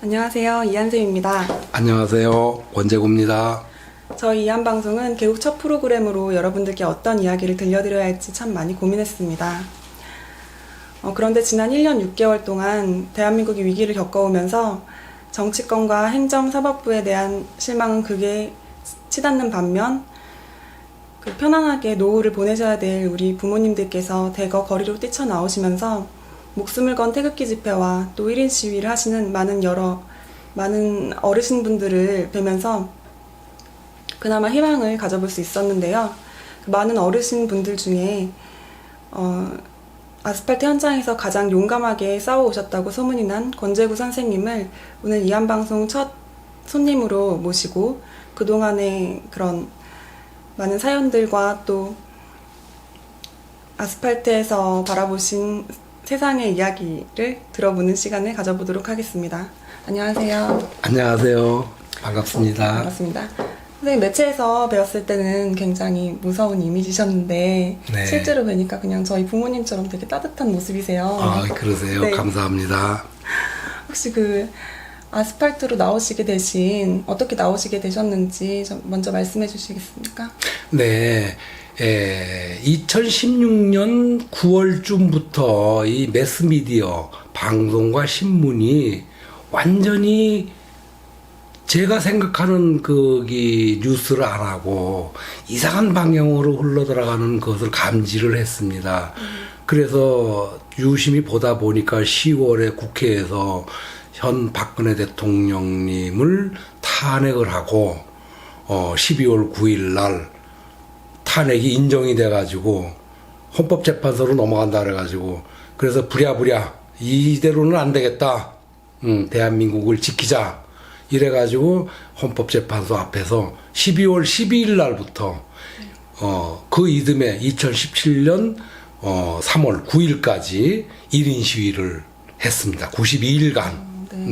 안녕하세요. 이한샘입니다. 안녕하세요. 원재구입니다. 저희 이한방송은 개국 첫 프로그램으로 여러분들께 어떤 이야기를 들려드려야 할지 참 많이 고민했습니다. 그런데 지난 1년 6개월 동안 대한민국이 위기를 겪어오면서 정치권과 행정사법부에 대한 실망은 극에 치닫는 반면 편안하게 노후를 보내셔야 될 우리 부모님들께서 대거 거리로 뛰쳐나오시면서 목숨을 건 태극기 집회와 또 1인 시위를 하시는 많은 어르신분들을 뵈면서 그나마 희망을 가져볼 수 있었는데요. 많은 어르신분들 중에 아스팔트 현장에서 가장 용감하게 싸워오셨다고 소문이 난 권재구 선생님을 오늘 이한방송 첫 손님으로 모시고 그동안의 그런 많은 사연들과 또 아스팔트에서 바라보신 세상의 이야기를 들어보는 시간을 가져보도록 하겠습니다. 안녕하세요. 안녕하세요. 반갑습니다. 반갑습니다. 선생님, 매체에서 배웠을 때는 굉장히 무서운 이미지셨는데 네. 실제로 뵈니까 그냥 저희 부모님처럼 되게 따뜻한 모습이세요. 아, 그러세요? 네. 감사합니다. 혹시 아스팔트로 나오시게 되신 어떻게 나오시게 되셨는지 좀 먼저 말씀해 주시겠습니까? 네. 2016년 9월쯤부터 이 매스미디어, 방송과 신문이 완전히 제가 생각하는 뉴스를 안 하고 이상한 방향으로 흘러들어가는 것을 감지를 했습니다. 그래서 유심히 보다 보니까 10월에 국회에서 현 박근혜 대통령님을 탄핵을 하고 12월 9일 날 탄핵이 인정이 돼가지고 헌법재판소로 넘어간다 그래가지고 그래서 부랴부랴 이대로는 안 되겠다. 대한민국을 지키자. 이래가지고 헌법재판소 앞에서 12월 12일 날부터 그 이듬해 2017년 3월 9일까지 1인 시위를 했습니다. 92일간.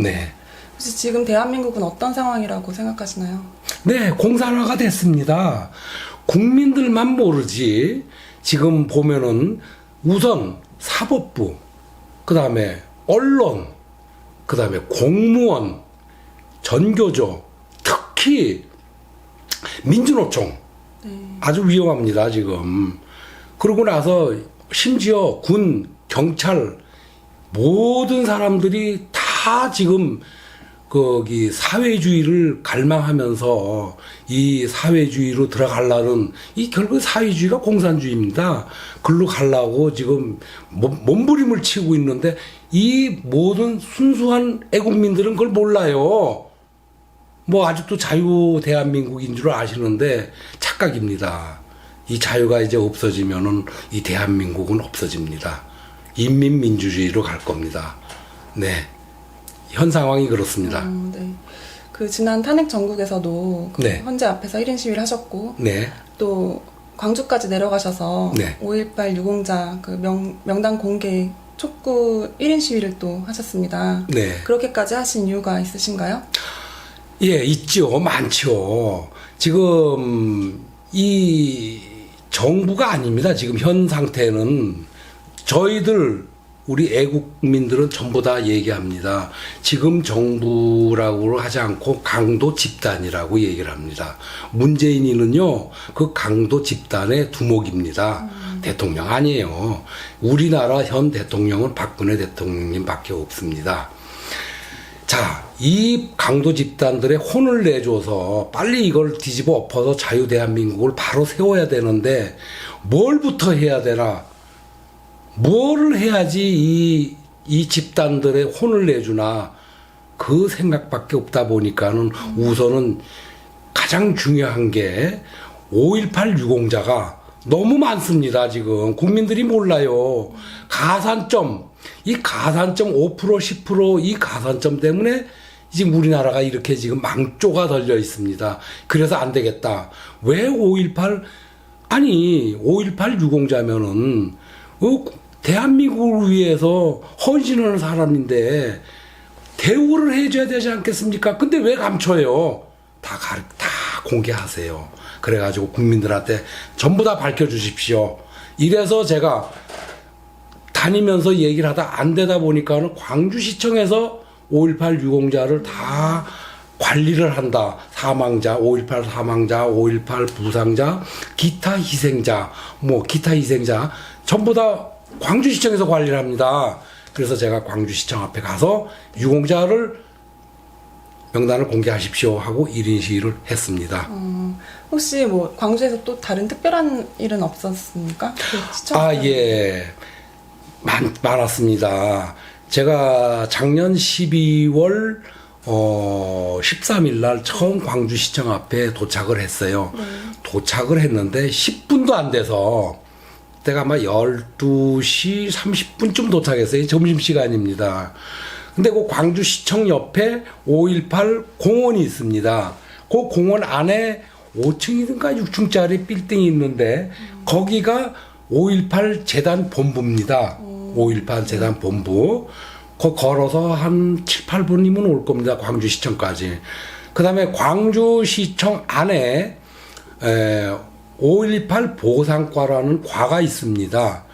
네. 혹시 지금 대한민국은 어떤 상황이라고 생각하시나요? 네, 공산화가 됐습니다. 국민들만 모르지 지금 보면은 우선 사법부, 그 다음에 언론, 그 다음에 공무원, 전교조, 특히 민주노총 아주 위험합니다 지금. 그러고 나서 심지어 군, 경찰 모든 사람들이 다 지금 사회주의를 갈망하면서 이 사회주의로 들어가려는 결국 사회주의가 공산주의입니다. 글로 가려고 지금 몸부림을 치고 있는데 이 모든 순수한 애국민들은 그걸 몰라요. 아직도 자유 대한민국인 줄 아시는데 착각입니다. 이 자유가 이제 없어지면은 이 대한민국은 없어집니다. 인민민주주의로 갈 겁니다. 네. 현 상황이 그렇습니다. 네. 지난 탄핵 전국에서도 네. 헌재 앞에서 1인 시위를 하셨고 네. 또 광주까지 내려가셔서 네. 5.18 유공자 명단 공개 촉구 1인 시위를 또 하셨습니다. 네. 그렇게까지 하신 이유가 있으신가요? 예, 있죠. 많죠. 지금 이 정부가 아닙니다. 지금 현 상태는 우리 애국민들은 전부 다 얘기합니다. 지금 정부라고 하지 않고 강도 집단이라고 얘기를 합니다. 문재인이는요, 그 강도 집단의 두목입니다. 대통령 아니에요. 우리나라 현 대통령은 박근혜 대통령님밖에 없습니다. 자, 이 강도 집단들의 혼을 내줘서 빨리 이걸 뒤집어 엎어서 자유 대한민국을 바로 세워야 되는데 뭘부터 해야 되나? 뭐를 해야지 이 집단들의 혼을 내주나 그 생각밖에 없다 보니까는 우선은 가장 중요한 게 5.18 유공자가 너무 많습니다. 지금 국민들이 몰라요. 이 가산점 5% 10% 이 가산점 때문에 지금 우리나라가 이렇게 지금 망조가 걸려 있습니다. 그래서 안 되겠다. 왜 5.18 유공자면은 대한민국을 위해서 헌신하는 사람인데 대우를 해줘야 되지 않겠습니까? 근데 왜 감춰요? 다 공개하세요. 그래가지고 국민들한테 전부 다 밝혀주십시오. 이래서 제가 다니면서 얘기를 하다 안 되다 보니까는 광주시청에서 5.18 유공자를 다 관리를 한다. 사망자, 5.18 사망자, 5.18 부상자, 기타 희생자, 기타 희생자 전부 다 광주시청에서 관리를 합니다. 그래서 제가 광주시청 앞에 가서 유공자를 명단을 공개하십시오 하고 1인 시위를 했습니다. 혹시 뭐 광주에서 또 다른 특별한 일은 없었습니까? 그 시청 아, 예. 많았습니다. 제가 작년 12월 13일 날 처음 광주시청 앞에 도착을 했어요. 도착을 했는데 10분도 안 돼서 그때가 아마 12시 30분쯤 도착했어요. 점심시간입니다. 근데 그 광주시청 옆에 5.18 공원이 있습니다. 그 공원 안에 5층인가 6층짜리 빌딩이 있는데 거기가 5.18 재단 본부입니다. 5.18 재단 본부. 거 걸어서 한 7, 8분이면 올 겁니다. 광주시청까지. 그 다음에 광주시청 안에 5.18 보상과라는 과가 있습니다.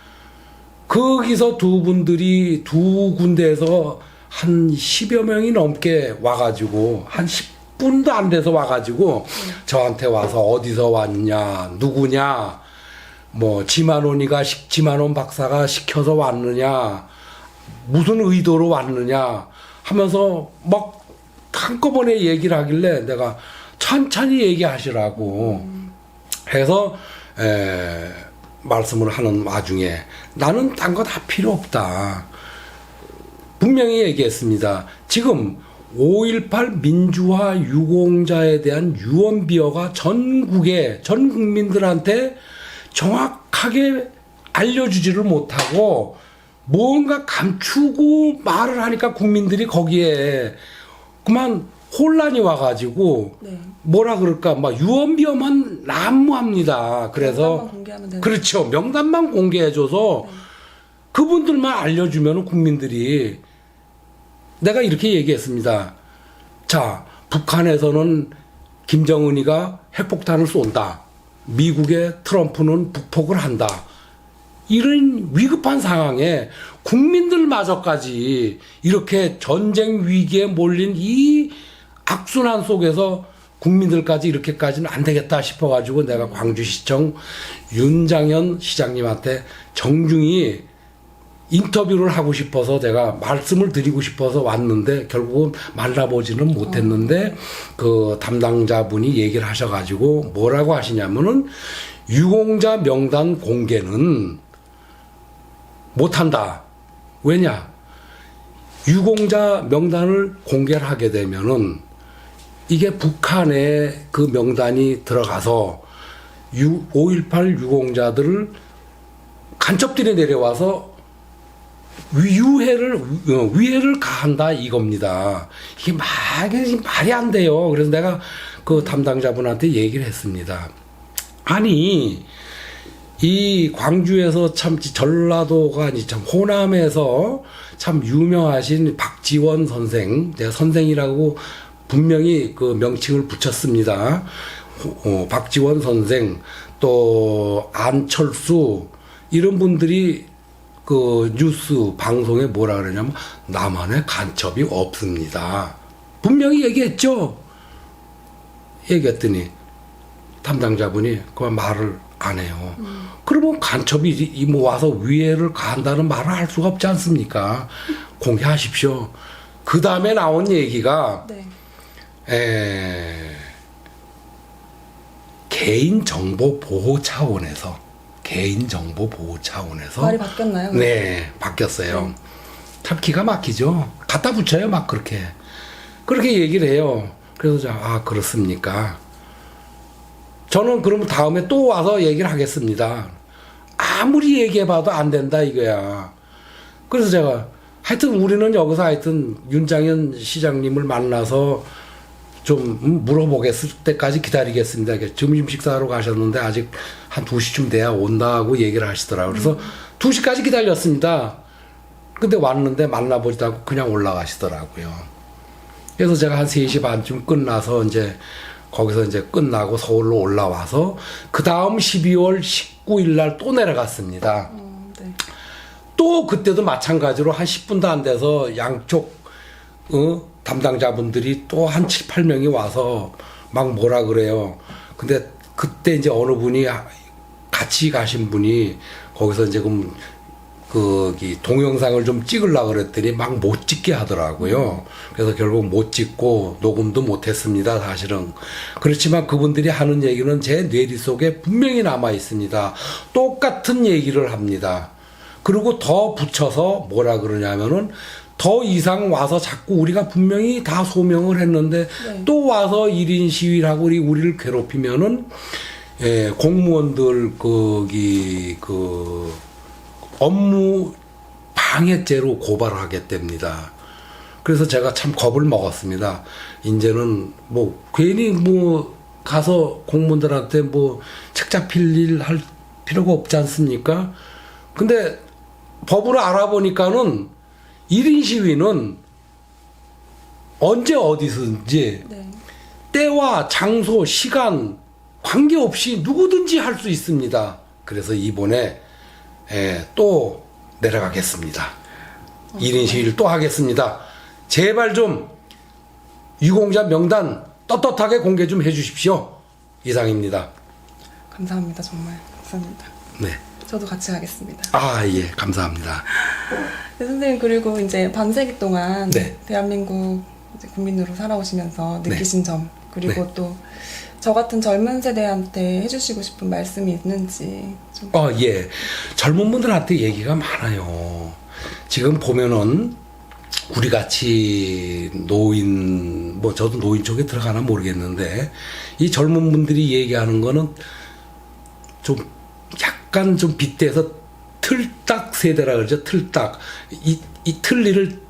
거기서 두 분들이 두 군데에서 한 10여 명이 넘게 와가지고 한 10분도 안 돼서 와가지고 저한테 와서 어디서 왔냐, 누구냐, 지만원 박사가 시켜서 왔느냐, 무슨 의도로 왔느냐 하면서 막 한꺼번에 얘기를 하길래 내가 천천히 얘기하시라고 해서 말씀을 하는 와중에 나는 딴 거 다 필요 없다. 분명히 얘기했습니다. 지금 5.18 민주화 유공자에 대한 유언비어가 전국에 전 국민들한테 정확하게 알려주지를 못하고 뭔가 감추고 말을 하니까 국민들이 거기에 그만 혼란이 와가지고 네. 뭐라 그럴까 막 유언비어만 난무합니다. 그래서 명단만 공개하면 되는 그렇죠. 명단만 공개해줘서 네. 그분들만 알려주면 국민들이 내가 이렇게 얘기했습니다. 자, 북한에서는 김정은이가 핵폭탄을 쏜다. 미국의 트럼프는 북폭을 한다. 이런 위급한 상황에 국민들마저까지 이렇게 전쟁 위기에 몰린 이 악순환 속에서 국민들까지 이렇게까지는 안 되겠다 싶어가지고 내가 광주시청 윤장현 시장님한테 정중히 인터뷰를 하고 싶어서 제가 말씀을 드리고 싶어서 왔는데 결국은 만나보지는 못했는데 그 담당자분이 얘기를 하셔가지고 뭐라고 하시냐면은 유공자 명단 공개는 못한다. 왜냐? 유공자 명단을 공개를 하게 되면은 이게 북한의 그 명단이 들어가서 5.18 유공자들을 간첩들이 내려와서 위해를 가한다 이겁니다. 이게 말이 안 돼요. 그래서 내가 그 담당자분한테 얘기를 했습니다. 아니, 이 광주에서 참 전라도가 아니 참 호남에서 참 유명하신 박지원 선생, 내가 선생이라고 분명히 그 명칭을 붙였습니다. 박지원 선생, 또 안철수 이런 분들이 그 뉴스 방송에 뭐라 그러냐면 나만의 간첩이 없습니다. 분명히 얘기했죠. 얘기했더니 담당자분이 그만 말을 안 해요. 그러면 간첩이 와서 위해를 가한다는 말을 할 수가 없지 않습니까? 공개하십시오. 그 다음에 나온 얘기가 네. 개인정보 보호 차원에서 말이 바뀌었나요? 네, 바뀌었어요. 참 기가 막히죠. 갖다 붙여요, 막 그렇게 얘기를 해요. 그래서 그렇습니까? 저는 그러면 다음에 또 와서 얘기를 하겠습니다. 아무리 얘기해봐도 안 된다 이거야. 그래서 제가 하여튼 우리는 여기서 하여튼 윤장현 시장님을 만나서 좀 물어보겠을 때까지 기다리겠습니다. 점심 식사하러 가셨는데 아직 한 2시쯤 돼야 온다고 얘기를 하시더라고요. 그래서 2시까지 기다렸습니다. 근데 왔는데 만나보지도 않고 그냥 올라가시더라고요. 그래서 제가 한 3시 반쯤 끝나서 이제 거기서 이제 끝나고 서울로 올라와서 그 다음 12월 19일 날 또 내려갔습니다. 네. 또 그때도 마찬가지로 한 10분도 안 돼서 양쪽 담당자분들이 또 한 7, 8명이 와서 막 뭐라 그래요. 근데 그때 이제 어느 분이 같이 가신 분이 거기서 이제 거기 동영상을 좀 찍으려고 그랬더니 막 못 찍게 하더라고요. 그래서 결국 못 찍고 녹음도 못 했습니다, 사실은. 그렇지만 그분들이 하는 얘기는 제 뇌리 속에 분명히 남아 있습니다. 똑같은 얘기를 합니다. 그리고 더 붙여서 뭐라 그러냐면은 더 이상 와서 자꾸 우리가 분명히 다 소명을 했는데 네. 또 와서 1인 시위를 하고 우리를 괴롭히면은 공무원들 업무 방해죄로 고발을 하겠답니다. 그래서 제가 참 겁을 먹었습니다. 이제는 뭐 괜히 뭐 가서 공무원들한테 뭐 책 잡힐 일 할 필요가 없지 않습니까? 근데 법을 알아보니까는 1인 시위는 언제 어디서든지 네. 때와 장소, 시간 관계없이 누구든지 할 수 있습니다. 그래서 이번에 또 내려가겠습니다. 1인 시위를 또 하겠습니다. 제발 좀 유공자 명단 떳떳하게 공개 좀 해주십시오. 이상입니다. 감사합니다. 정말 감사합니다. 네. 저도 같이 하겠습니다. 아, 예, 감사합니다. 네, 선생님, 그리고 이제 반세기 동안 네. 대한민국 이제 국민으로 살아오시면서 네. 느끼신 점, 그리고 네. 또 저 같은 젊은 세대한테 해주시고 싶은 말씀이 있는지 좀. 예. 젊은 분들한테 얘기가 많아요. 지금 보면은 우리 같이 노인, 뭐 저도 노인 쪽에 들어가나 모르겠는데 이 젊은 분들이 얘기하는 거는 좀 약간 좀 빗대서 틀딱 세대라 그러죠. 틀딱. 이 틀니를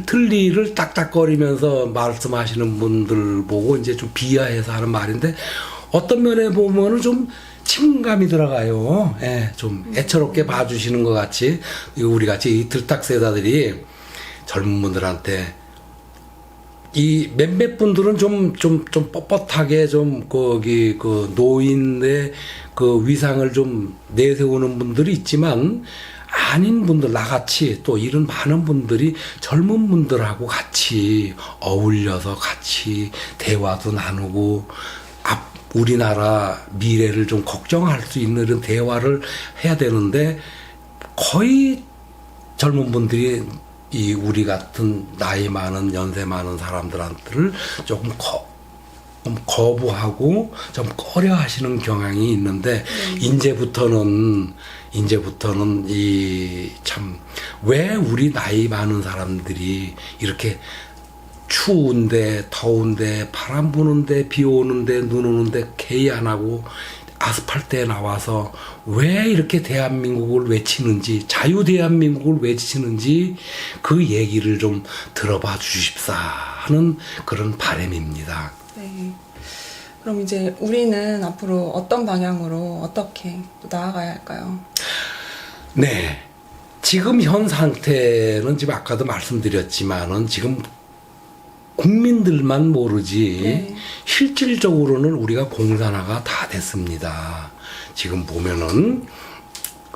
틀니를 딱딱거리면서 말씀하시는 분들 보고 이제 좀 비하해서 하는 말인데 어떤 면에 보면은 좀 친감이 들어가요. 예, 좀 애처롭게 봐주시는 것 같이 우리 같이 이 들딱 세다들이 젊은 분들한테 이 몇몇 분들은 좀 뻣뻣하게 좀 노인의 그 위상을 좀 내세우는 분들이 있지만 아닌 분들 나같이 또 이런 많은 분들이 젊은 분들하고 같이 어울려서 같이 대화도 나누고 우리나라 미래를 좀 걱정할 수 있는 이런 대화를 해야 되는데 거의 젊은 분들이 이 우리 같은 나이 많은 연세 많은 사람들한테를 조금 거부하고 좀 꺼려 하시는 경향이 있는데 이제부터는 이 참 왜 우리 나이 많은 사람들이 이렇게 추운데 더운데 바람 부는데 비 오는데 눈 오는데 개의 안 하고 아스팔트에 나와서 왜 이렇게 대한민국을 외치는지 자유 대한민국을 외치는지 그 얘기를 좀 들어봐 주십사 하는 그런 바람입니다. 네. 그럼 이제 우리는 앞으로 어떤 방향으로 어떻게 또 나아가야 할까요? 네. 지금 현 상태는 지금 아까도 말씀드렸지만은 지금 국민들만 모르지 네. 실질적으로는 우리가 공산화가 다 됐습니다. 지금 보면은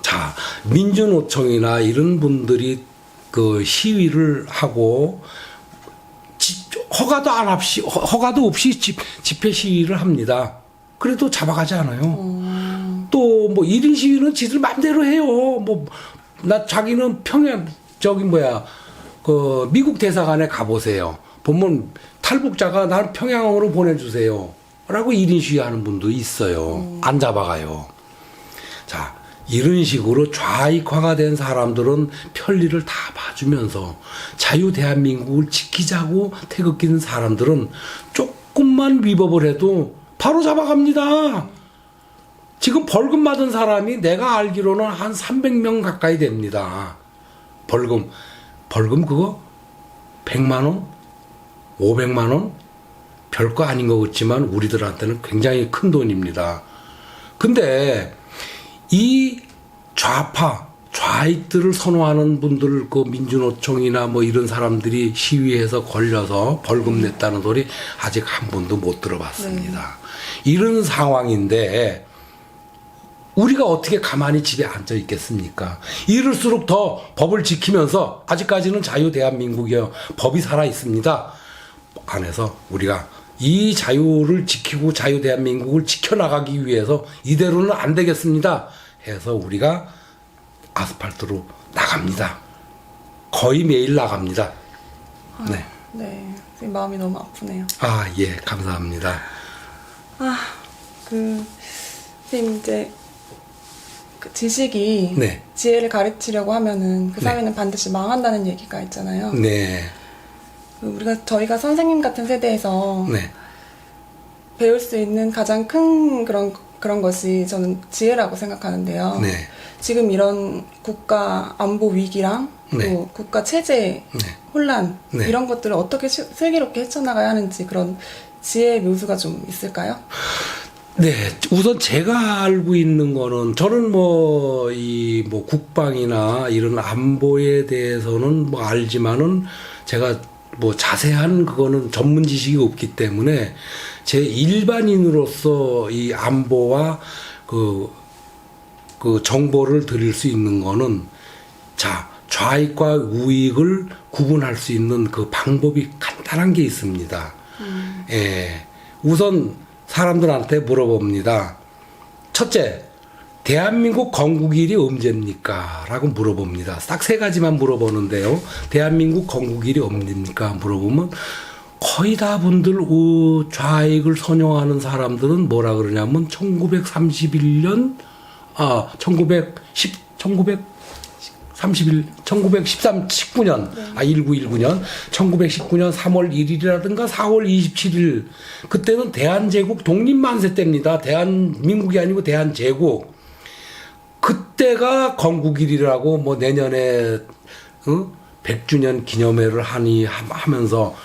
자 민주노총이나 이런 분들이 그 시위를 하고 허가도 없이 집회 시위를 합니다. 그래도 잡아가지 않아요. 또 뭐 1인 시위는 지들 맘대로 해요. 자기는 평양 미국 대사관에 가보세요. 보면 탈북자가 나는 평양으로 보내주세요. 라고 1인 시위하는 분도 있어요. 안 잡아가요. 자, 이런 식으로 좌익화가 된 사람들은 편리를 다 봐주면서 자유 대한민국을 지키자고 태극기는 사람들은 조금만 위법을 해도 바로 잡아갑니다. 지금 벌금 받은 사람이 내가 알기로는 한 300명 가까이 됩니다. 벌금 그거 100만 원? 500만 원? 별거 아닌 것 같지만 우리들한테는 굉장히 큰 돈입니다. 근데 이 좌익들을 선호하는 분들, 그 민주노총이나 뭐 이런 사람들이 시위해서 걸려서 벌금 냈다는 소리 아직 한 번도 못 들어봤습니다. 이런 상황인데 우리가 어떻게 가만히 집에 앉아 있겠습니까? 이럴수록 더 법을 지키면서 아직까지는 자유 대한민국이요. 법이 살아 있습니다. 안에서 우리가 이 자유를 지키고 자유 대한민국을 지켜나가기 위해서 이대로는 안 되겠습니다. 해서 우리가 아스팔트로 나갑니다. 거의 매일 나갑니다. 네. 네. 선생님 마음이 너무 아프네요. 아, 예, 감사합니다. 선생님 이제 그 지식이 네. 지혜를 가르치려고 하면은 그 네. 사회는 반드시 망한다는 얘기가 있잖아요. 네. 저희가 선생님 같은 세대에서 네. 배울 수 있는 가장 큰 그런 것이 저는 지혜라고 생각하는데요. 네. 지금 이런 국가 안보 위기랑 네. 또 국가 체제 네. 혼란 네. 이런 것들을 어떻게 슬기롭게 헤쳐나가야 하는지 그런 지혜의 묘수가 좀 있을까요? 네, 우선 제가 알고 있는 거는 저는 뭐 국방이나 이런 안보에 대해서는 뭐 알지만은 제가 뭐 자세한 그거는 전문 지식이 없기 때문에 제 일반인으로서 이 안보와 그 정보를 드릴 수 있는 거는 좌익과 우익을 구분할 수 있는 그 방법이 간단한 게 있습니다. 예. 우선 사람들한테 물어봅니다. 첫째, 대한민국 건국일이 언제입니까? 라고 물어봅니다. 딱 세 가지만 물어보는데요. 대한민국 건국일이 언제입니까? 물어보면 거의 다 분들 좌익을 선용하는 사람들은 뭐라 그러냐면 1913, 1919년, 1919년, 1919년 3월 1일이라든가 4월 27일, 그때는 대한제국 독립만세 때입니다. 대한민국이 아니고 대한제국. 그때가 건국일이라고 뭐 내년에 100주년 기념회를 하면서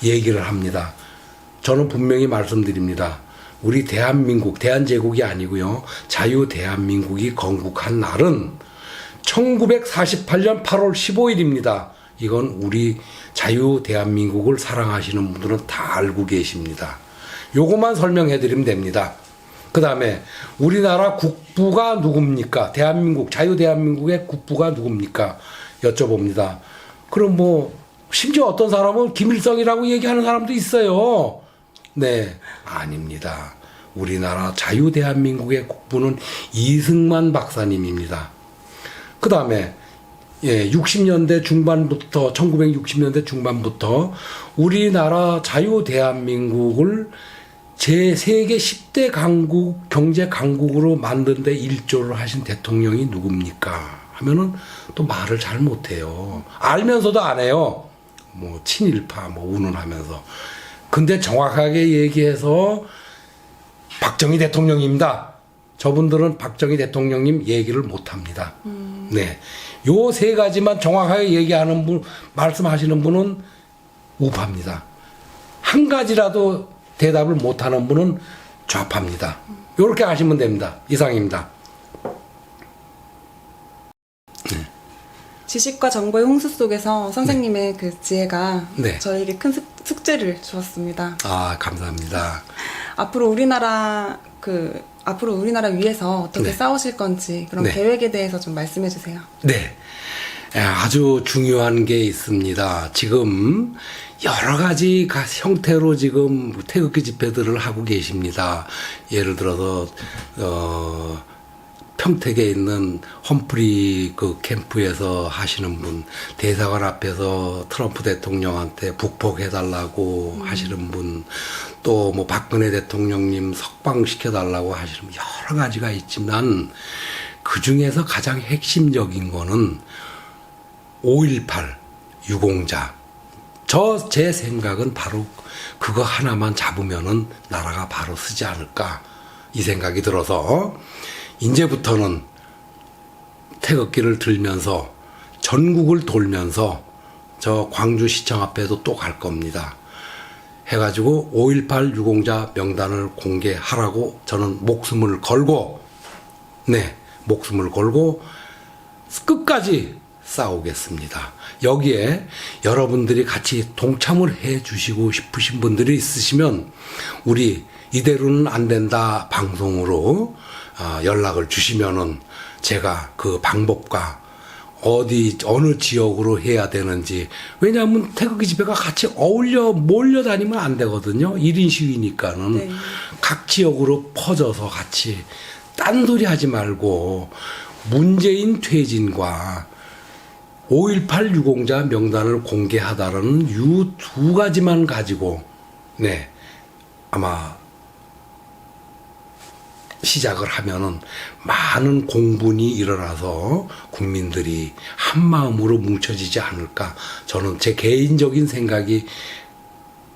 얘기를 합니다. 저는 분명히 말씀드립니다. 우리 대한민국, 대한제국이 아니고요. 자유 대한민국이 건국한 날은 1948년 8월 15일입니다. 이건 우리 자유 대한민국을 사랑하시는 분들은 다 알고 계십니다. 요것만 설명해 드리면 됩니다. 그 다음에 우리나라 국부가 누굽니까? 대한민국, 자유 대한민국의 국부가 누굽니까? 여쭤봅니다. 그럼 뭐 심지어 어떤 사람은 김일성이라고 얘기하는 사람도 있어요. 네, 아닙니다. 우리나라 자유 대한민국의 국부는 이승만 박사님입니다. 그 다음에 60년대 중반부터 1960년대 중반부터 우리나라 자유 대한민국을 제 세계 10대 강국 경제 강국으로 만든 데 일조를 하신 대통령이 누굽니까? 하면은 또 말을 잘 못해요. 알면서도 안 해요. 뭐 친일파 뭐 운운하면서. 근데 정확하게 얘기해서 박정희 대통령입니다. 저분들은 박정희 대통령님 얘기를 못 합니다. 네. 요 세 가지만 정확하게 얘기하는 분, 말씀하시는 분은 우파입니다. 한 가지라도 대답을 못 하는 분은 좌파입니다. 요렇게 아시면 됩니다. 이상입니다. 지식과 정보의 홍수 속에서 선생님의 그 지혜가 네. 저에게 큰 숙제를 주었습니다. 아, 감사합니다. 앞으로 우리나라 위해서 어떻게 네. 싸우실 건지 그런 네. 계획에 대해서 좀 말씀해 주세요. 네. 아주 중요한 게 있습니다. 지금 여러 가지 형태로 지금 태극기 집회들을 하고 계십니다. 예를 들어서 평택에 있는 험프리 그 캠프에서 하시는 분, 대사관 앞에서 트럼프 대통령한테 북폭해달라고 하시는 분, 또 뭐 박근혜 대통령님 석방시켜달라고 하시는 분, 여러 가지가 있지만 그 중에서 가장 핵심적인 거는 5.18 유공자. 제 생각은 바로 그거 하나만 잡으면은 나라가 바로 서지 않을까 이 생각이 들어서 이제부터는 태극기를 들면서 전국을 돌면서 저 광주시청 앞에도 또 갈 겁니다. 해가지고 5.18 유공자 명단을 공개하라고 저는 목숨을 걸고 끝까지 싸우겠습니다. 여기에 여러분들이 같이 동참을 해 주시고 싶으신 분들이 있으시면 우리 이대로는 안 된다 방송으로 연락을 주시면은 제가 그 방법과 어느 지역으로 해야 되는지. 왜냐하면 태극기 집회가 같이 몰려다니면 안 되거든요. 1인 시위니까는. 네. 각 지역으로 퍼져서 같이 딴소리 하지 말고 문재인 퇴진과 5.18 유공자 명단을 공개하다라는 이 두 가지만 가지고 아마 시작을 하면은 많은 공분이 일어나서 국민들이 한 마음으로 뭉쳐지지 않을까. 저는 제 개인적인 생각이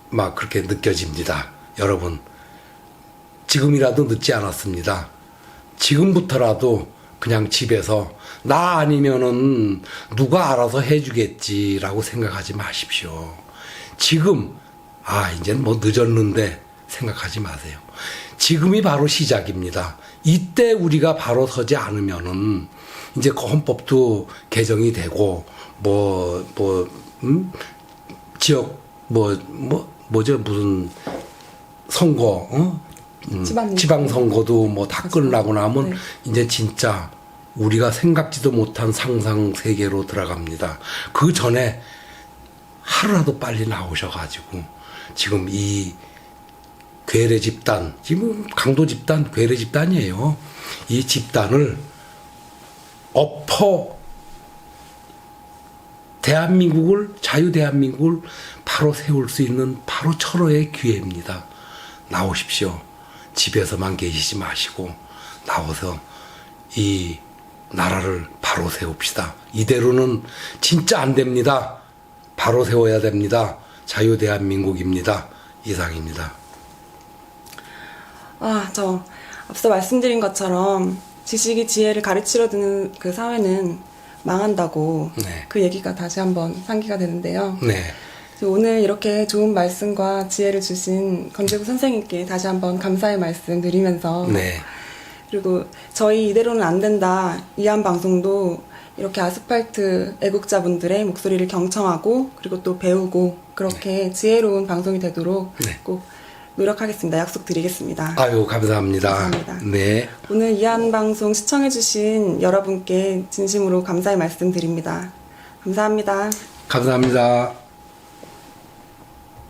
막 그렇게 느껴집니다. 여러분, 지금이라도 늦지 않았습니다. 지금부터라도 그냥 집에서 나 아니면은 누가 알아서 해주겠지라고 생각하지 마십시오. 지금 이젠 뭐 늦었는데 생각하지 마세요. 지금이 바로 시작입니다. 이때 우리가 바로 서지 않으면은 이제 그 헌법도 개정이 되고 지역 뭐죠 무슨 선거 지방 선거도 뭐 다 끝나고 나면 네. 이제 진짜 우리가 생각지도 못한 상상 세계로 들어갑니다. 그 전에 하루라도 빨리 나오셔가지고 지금 이 괴뢰 집단, 지금 강도 집단, 괴뢰 집단이에요. 이 집단을 자유 대한민국을 바로 세울 수 있는 바로 철호의 기회입니다. 나오십시오. 집에서만 계시지 마시고 나와서 이 나라를 바로 세웁시다. 이대로는 진짜 안 됩니다. 바로 세워야 됩니다. 자유 대한민국입니다. 이상입니다. 저 앞서 말씀드린 것처럼 지식이 지혜를 가르치려 드는 그 사회는 망한다고 네. 그 얘기가 다시 한번 상기가 되는데요. 네. 오늘 이렇게 좋은 말씀과 지혜를 주신 건재구 선생님께 다시 한번 감사의 말씀 드리면서 네. 그리고 저희 이대로는 안 된다 이한 방송도 이렇게 아스팔트 애국자분들의 목소리를 경청하고 그리고 또 배우고 그렇게 지혜로운 방송이 되도록 네. 꼭 노력하겠습니다. 약속드리겠습니다. 아유, 감사합니다. 감사합니다. 네. 오늘 이한 방송 시청해주신 여러분께 진심으로 감사의 말씀 드립니다. 감사합니다. 감사합니다.